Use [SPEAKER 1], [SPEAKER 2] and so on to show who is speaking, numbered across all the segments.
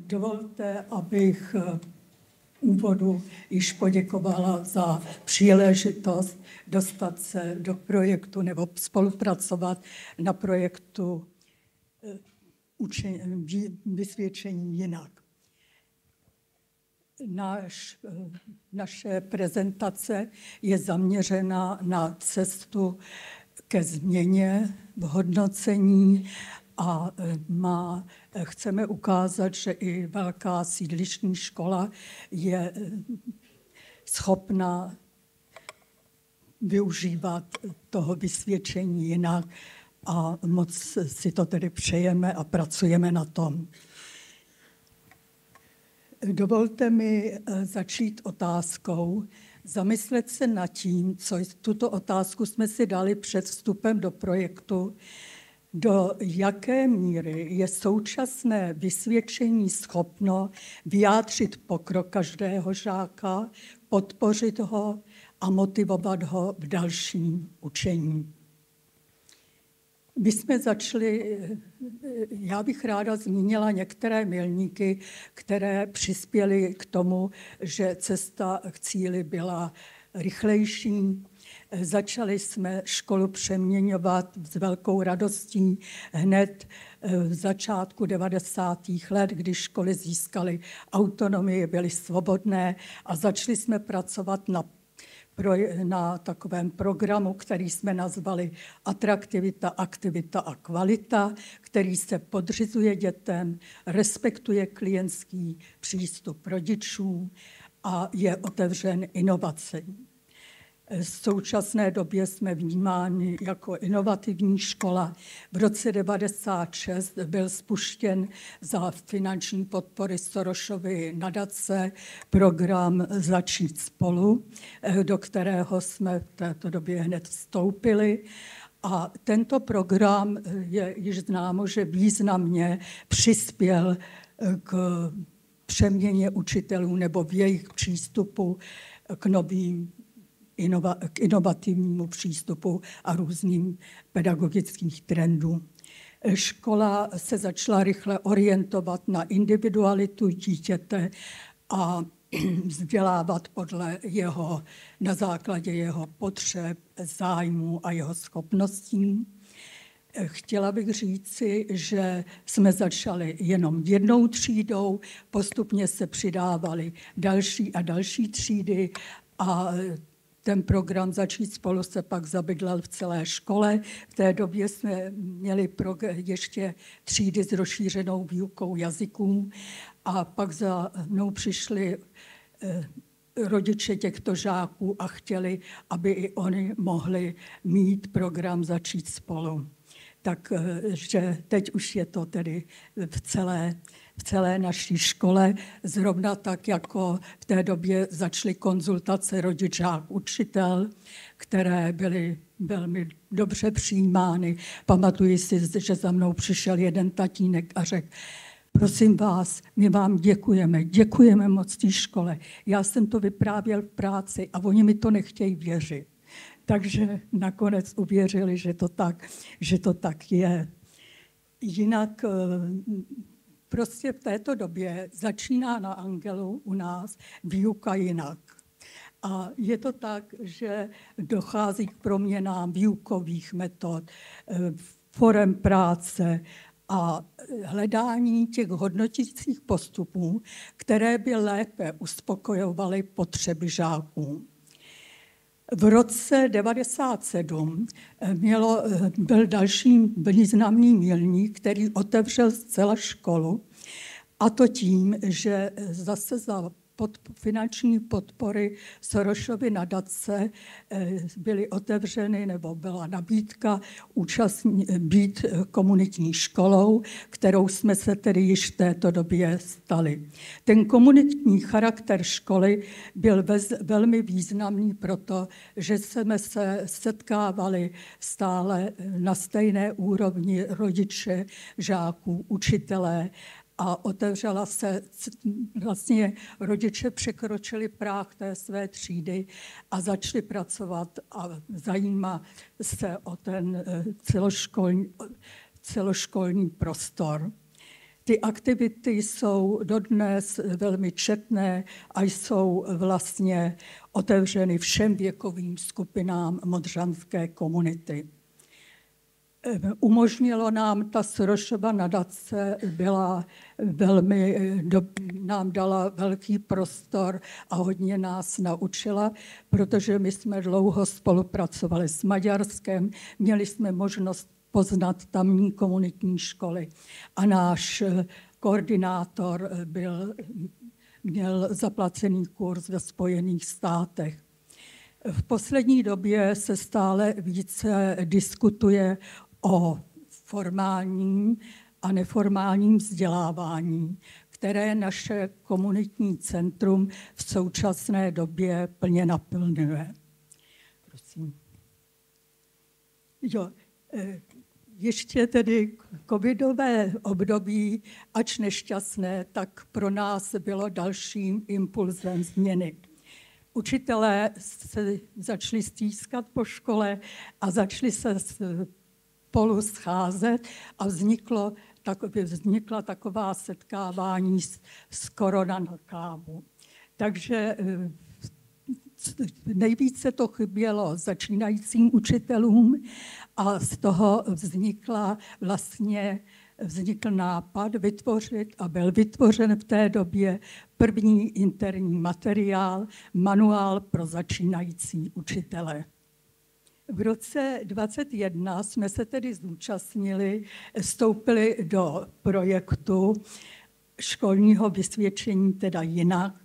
[SPEAKER 1] Dovolte, abych úvodu již poděkovala za příležitost dostat se do projektu nebo spolupracovat na projektu vysvědčení jinak. Naše prezentace je zaměřena na cestu ke změně v hodnocení a chceme ukázat, že i velká sídlištní škola je schopna využívat toho vysvědčení jinak a moc si to tedy přejeme a pracujeme na tom. Dovolte mi začít otázkou, zamyslet se nad tím, tuto otázku jsme si dali před vstupem do projektu, do jaké míry je současné vysvědčení schopno vyjádřit pokrok každého žáka, podpořit ho a motivovat ho v dalším učení. My jsme začali, já bych ráda zmínila některé milníky, které přispěly k tomu, že cesta k cíli byla rychlejší. Začali jsme školu přeměňovat s velkou radostí hned v začátku 90. let, kdy školy získaly autonomii, byly svobodné a začali jsme pracovat na takovém programu, který jsme nazvali Atraktivita, aktivita a kvalita, který se podřizuje dětem, respektuje klientský přístup rodičů a je otevřen inovacím. V současné době jsme vnímáni jako inovativní škola. V roce 1996 byl spuštěn za finanční podpory Sorosovy nadace program Začít spolu, do kterého jsme v této době hned vstoupili. A tento program je již známo, že významně přispěl k přeměně učitelů nebo v jejich přístupu k k inovativnímu přístupu a různým pedagogickým trendům. Škola se začala rychle orientovat na individualitu dítěte a vzdělávat na základě jeho potřeb, zájmů a jeho schopností. Chtěla bych říci, že jsme začali jenom jednou třídou, postupně se přidávaly další a další třídy a ten program Začít spolu se pak zabydlel v celé škole. V té době jsme měli ještě třídy s rozšířenou výukou jazyků a pak za mnou přišli rodiče těchto žáků a chtěli, aby i oni mohli mít program Začít spolu. Takže teď už je to tedy v celé naší škole, zrovna tak, jako v té době začaly konzultace rodič, žák, učitel, které byly velmi dobře přijímány. Pamatuji si, že za mnou přišel jeden tatínek a řekl, prosím vás, my vám děkujeme moc té škole. Já jsem to vyprávěl v práci a oni mi to nechtějí věřit. Takže nakonec uvěřili, že to tak je. Jinak prostě v této době začíná na Angelu u nás výuka jinak. A je to tak, že dochází k proměnám výukových metod, forem práce a hledání těch hodnotících postupů, které by lépe uspokojovaly potřeby žáků. V roce 1997 byl další významný milník, který otevřel zcela školu, a to tím, že zase za finanční podpory Sorosovy nadace byly otevřeny, nebo byla nabídka být komunitní školou, kterou jsme se tedy již v této době stali. Ten komunitní charakter školy byl velmi významný proto, že jsme se setkávali stále na stejné úrovni rodiče, žáků, učitelé, a otevřela se, vlastně rodiče překročili práh té své třídy a začali pracovat a zajímat se o ten celoškolní prostor. Ty aktivity jsou dodnes velmi četné a jsou vlastně otevřeny všem věkovým skupinám modřanské komunity. Umožnilo nám ta Sorosova nadace, nám dala velký prostor a hodně nás naučila, protože my jsme dlouho spolupracovali s Maďarskem, měli jsme možnost poznat tamní komunitní školy a náš koordinátor měl zaplacený kurz ve Spojených státech. V poslední době se stále více diskutuje o formálním a neformálním vzdělávání, které naše komunitní centrum v současné době plně naplňuje. Prosím. Ještě tedy covidové období, ač nešťastné, tak pro nás bylo dalším impulzem změny. Učitelé se začali stýskat po škole a začali se spolu scházet a vznikla taková setkávání skoro na kávu. Takže nejvíce to chybělo začínajícím učitelům a z toho vznikl nápad vytvořit a byl vytvořen v té době první interní materiál, manuál pro začínající učitele. V roce 2021 jsme se tedy vstoupili do projektu školního vysvědčení, teda jinak.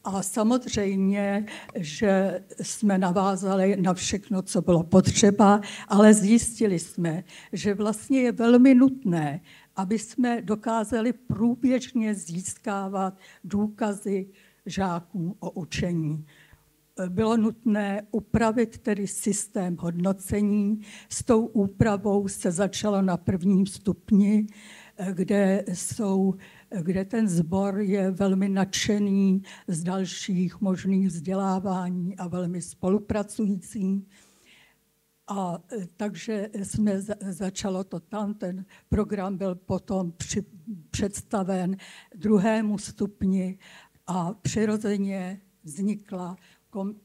[SPEAKER 1] A samozřejmě, že jsme navázali na všechno, co bylo potřeba, ale zjistili jsme, že vlastně je velmi nutné, aby jsme dokázali průběžně získávat důkazy žáků o učení. Bylo nutné upravit tedy systém hodnocení. S tou úpravou se začalo na prvním stupni, kde ten sbor je velmi nadšený z dalších možných vzdělávání a velmi spolupracující. A takže začalo to tam, ten program byl potom představen druhému stupni a přirozeně vznikla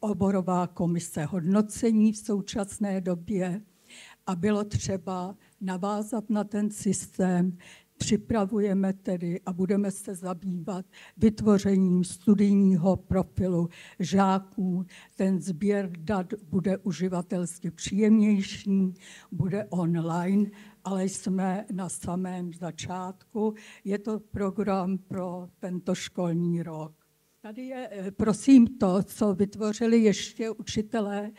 [SPEAKER 1] oborová komise hodnocení v současné době a bylo třeba navázat na ten systém. Připravujeme tedy a budeme se zabývat vytvořením studijního profilu žáků. Ten sběr dat bude uživatelsky příjemnější, bude online, ale jsme na samém začátku. Je to program pro tento školní rok. Tady je, prosím, to, co vytvořili ještě učitelé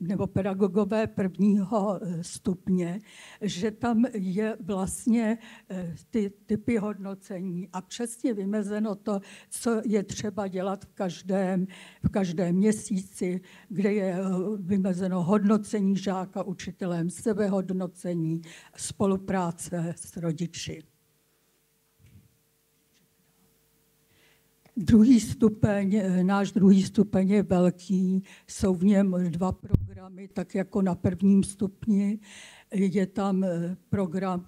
[SPEAKER 1] nebo pedagogové prvního stupně, že tam je vlastně ty typy hodnocení a přesně vymezeno to, co je třeba dělat v každém měsíci, kde je vymezeno hodnocení žáka učitelem, sebehodnocení, spolupráce s rodiči. Náš druhý stupeň je velký, jsou v něm 2 programy, tak jako na prvním stupni. Je tam program,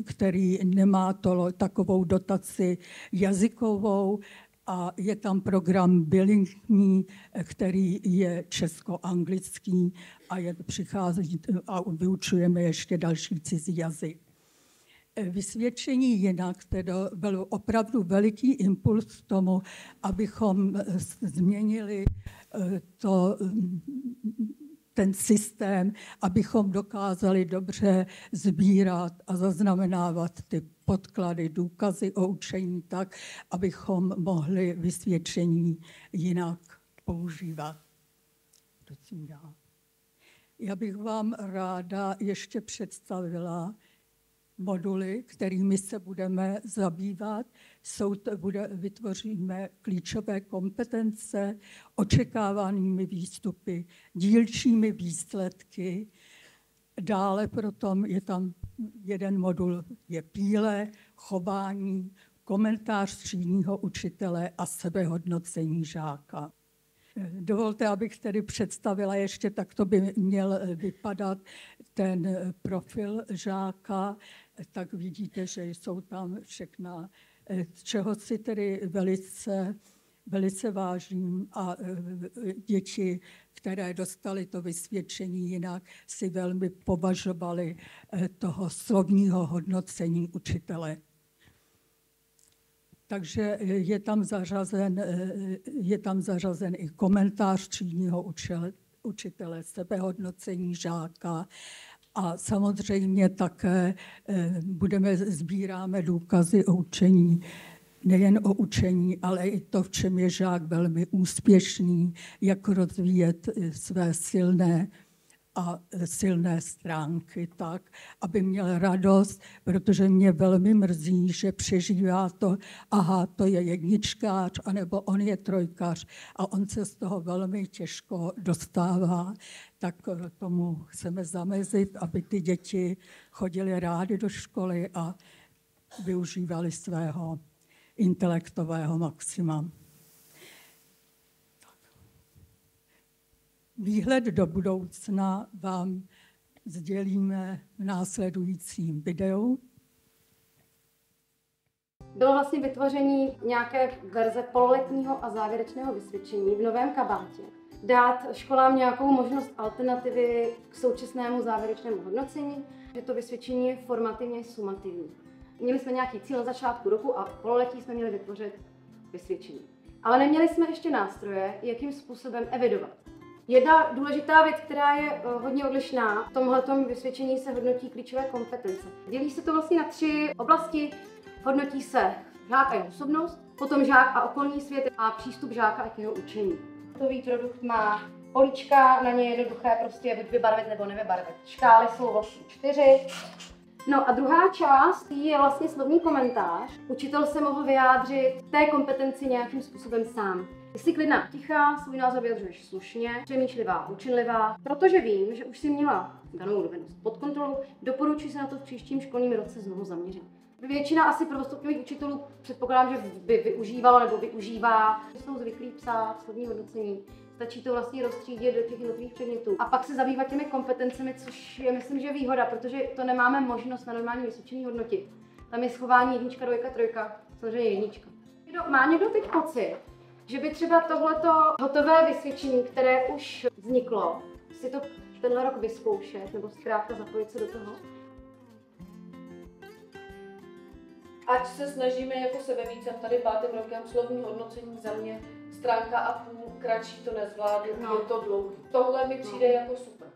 [SPEAKER 1] který nemá takovou dotaci jazykovou a je tam program bilingvní, který je česko-anglický a vyučujeme ještě další cizí jazyk. Vysvědčení jinak, tedy byl opravdu veliký impuls k tomu, abychom změnili ten systém, abychom dokázali dobře sbírat a zaznamenávat ty podklady, důkazy o učení tak, abychom mohli vysvědčení jinak používat. Já bych vám ráda ještě představila moduly, kterými se budeme zabývat. Vytvoříme klíčové kompetence, očekávanými výstupy, dílčími výsledky. Dále potom je tam jeden modul, je píle, chování, komentář třídního učitele a sebehodnocení žáka. Dovolte, abych tedy představila ještě, tak to by měl vypadat ten profil žáka. tak vidíte, že jsou tam všechna, čeho si tedy velice vážím a děti, které dostali to vysvědčení jinak, si velmi považovali toho slovního hodnocení učitele. Takže je tam zařazen i komentář třídního učitele, sebehodnocení žáka a samozřejmě také sbíráme důkazy o učení, nejen o učení, ale i to, v čem je žák velmi úspěšný, jak rozvíjet své silné stránky tak, aby měl radost, protože mě velmi mrzí, že přežívá to, aha, to je jedničkář, anebo on je trojkař a on se z toho velmi těžko dostává, tak tomu chceme zamezit, aby ty děti chodily rády do školy a využívali svého intelektového maxima. Výhled do budoucna vám sdělíme v následujícím videu.
[SPEAKER 2] Bylo vlastně vytvoření nějaké verze pololetního a závěrečného vysvědčení v novém kabátě. Dát školám nějakou možnost alternativy k současnému závěrečnému hodnocení, že to vysvědčení je formativně sumativní. Měli jsme nějaký cíl na začátku roku a v pololetí jsme měli vytvořit vysvědčení. Ale neměli jsme ještě nástroje, jakým způsobem evidovat. Jedna důležitá věc, která je hodně odlišná, v tomhletom vysvědčení se hodnotí klíčové kompetence. Dělí se to vlastně na 3 oblasti. Hodnotí se žák a jeho osobnost, potom žák a okolní svět a přístup žáka k jeho učení. Hotový produkt má políčka, na ně je jednoduché prostě vybarvit nebo nevybarvit. Škály jsou vlastně 4. No a druhá část je vlastně slovní komentář. Učitel se mohl vyjádřit té kompetenci nějakým způsobem sám. Jsi klidná, tichá, svůj názor vyjadřuješ slušně, přemýšlivá, učenlivá. Protože vím, že už jsi měla danou dovednost pod kontrolou, doporučuji se na to v příštím školním roce znovu zaměřit. Většina asi prvostupňových učitelů předpokládám, že by využívalo nebo využívá. Jsou zvyklí psát slovní hodnocení. Stačí to vlastně rozstřídit do těch jednotlivých předmětů. A pak se zabývat těmi kompetencemi, což je, myslím, že výhoda, protože to nemáme možnost na normální vysvědčení hodnotit. Tam je schování 1, 2, 3, samozřejmě 1. Má někdo teď pocit, že by třeba tohleto hotové vysvědčení, které už vzniklo, si to tenhle rok vyzkoušet nebo zkrátka zapojit se do toho?
[SPEAKER 3] Ať se snažíme jako sebevíc, tady 5. rokem slovní hodnocení za mě 1,5 stránky, kratší to nezvládnu, je to dlouhý. Tohle mi přijde jako super.